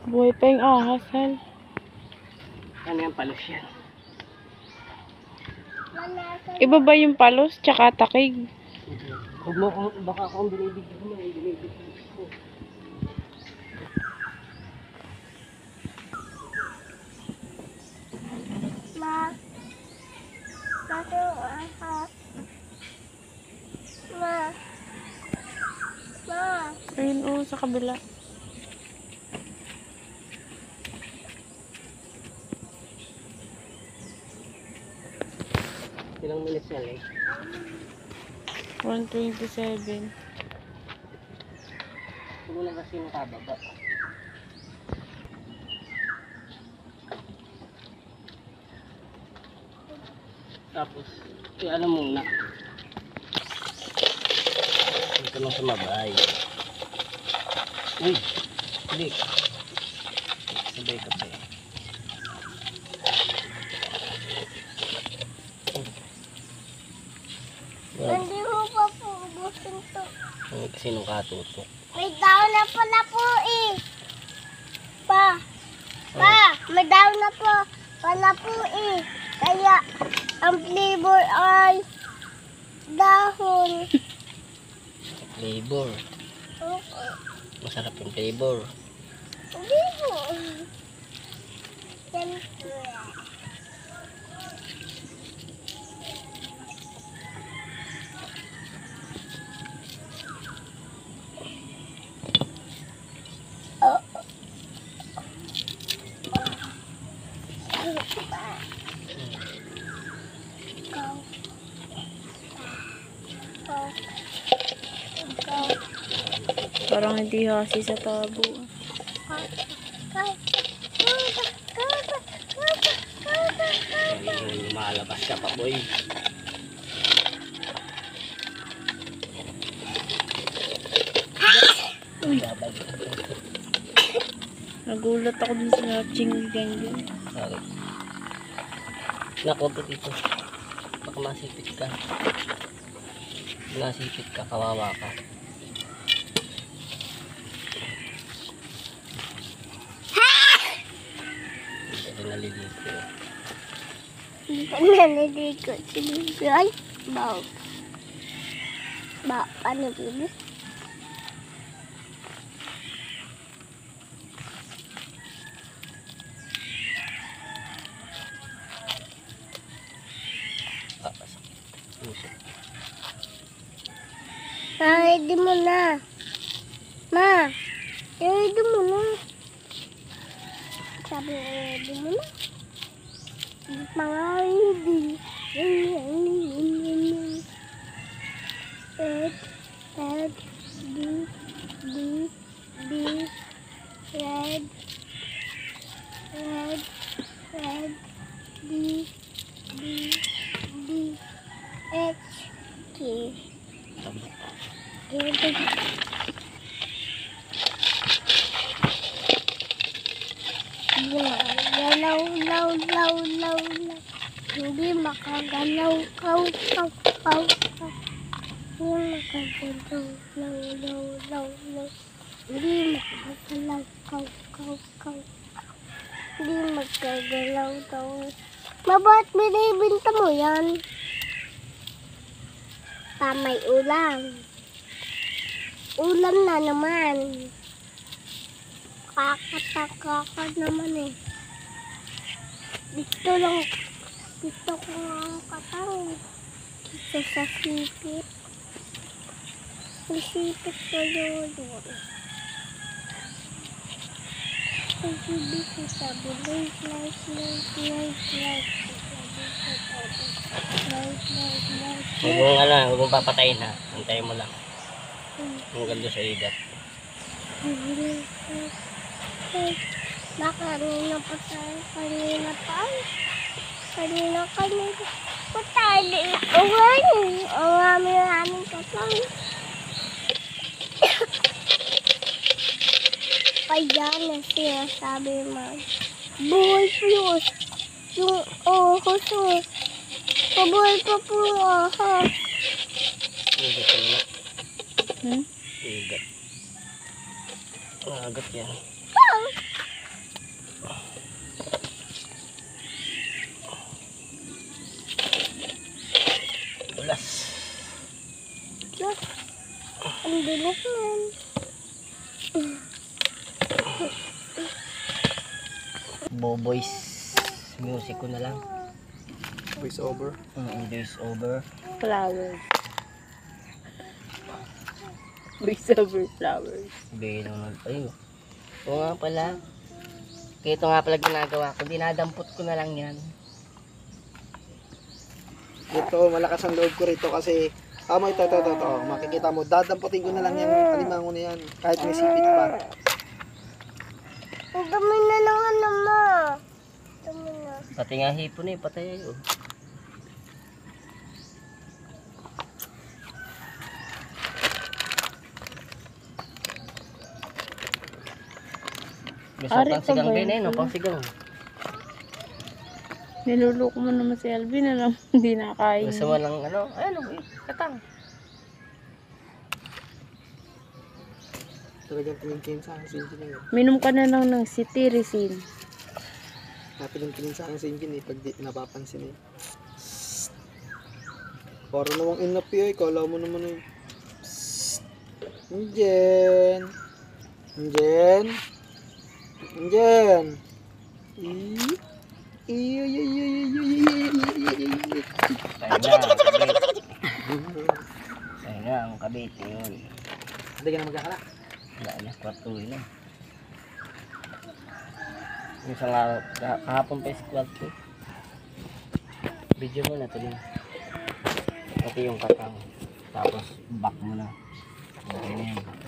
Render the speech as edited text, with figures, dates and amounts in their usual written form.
Buhay pa yung ahas, Hal. Ano yan, palos yan. Iba ba yung palos tsaka takig? Huwag mo kung, baka akong binibigyan mo, binibigyan ko. Ma. Bakit ahas? Ma. Ma. Ayun, oo, sa kabila. Ilang minutes yan eh? 1:27. Huwag mo lang kasi nakababa. Tapos, ano muna. Dito lang sa mabay. Uy, balik. Sabay ka pa eh. Hindi ko pa po ubusin to. Kasi nung katutok. May daon na pala po eh. Pa. May daon na po pala po eh. Kaya ang flavor ay dahon. Flavor. Masarap yung flavor. Hindi po. Siyempre. Parang hindi hasi sa tabo. Lumalabas ka pa, boy. Nagulat ako dun sa ching-gang. Sorry. Naku, dito. Baka masipit ka. Nasipit ka, kawawa ka. Hindi naliligo. Naliligo si Bibi. Bau. Ano Bibi? Sakit. Puso. Ready mo na. Ma, ready mo na. Sabi ready mo na. Mga ready. Red, D, H, K. Galaw. Hindi makagalaw. Kaw. Hindi makagalaw. Law. Hindi makagalaw. Kaw. Hindi magkagalaw daw. Maba't binibinta mo yan? May ulam. Ulam na naman. Kakataka naman eh. Dito ko ang katang. Dito sa sipit. Sipit ko yun. Pag-ibig ko sabi, light. Huwag mong papatayin ha. Antayin mo lang. Hanggang doon sa igat. Kanina pa tayo. Kanina pa tayo dito. Ang aming katang. Kaya na sinasabi mo. Buhay po yun. Yung ohos mo. Pabuhay pa po yung ahas. Igat ka na. Hmm? Igat. Agat yan. Ang bilis nun. Boboys music ko na lang. Voice over. Voice over. Flowers. Voice over flowers. Bigay naman. Ayun. Oo nga pala. Kaya ito nga pala ginagawa ko. Dinadampot ko na lang yan. Ito, malakas ang loob ko rito kasi ito. Makikita mo, dadamputin ko na lang yung alimango na yan. Kahit may sipit pa. Ang dami na ng ano mo. Dami na. Pati nga hipon eh. Patay ayo. Gusto Ari pang pa sigang ba din yun? eh. No? Pang sigang. Niluloko mo naman si Alvin na lang. Hindi nakain. Gusto mo lang ano. Ayun. Katang. Talagang tingin sa akin si Injin eh. Minom ka na lang ng cetirizine. Napiling sa akin si Injin eh, pag di napapansin eh. Para namang inapi eh, kala mo naman eh. Injin! Injin! Injin! Ayun nga. Ang kabit. Ayun. Hindi ka na magkakala. Wala na. Kwartuloy na. Yung isang araw. Kahapon pa yung kwarto. Video mo na ito din. Pati yung katang. Tapos back mo na. Okay na yan.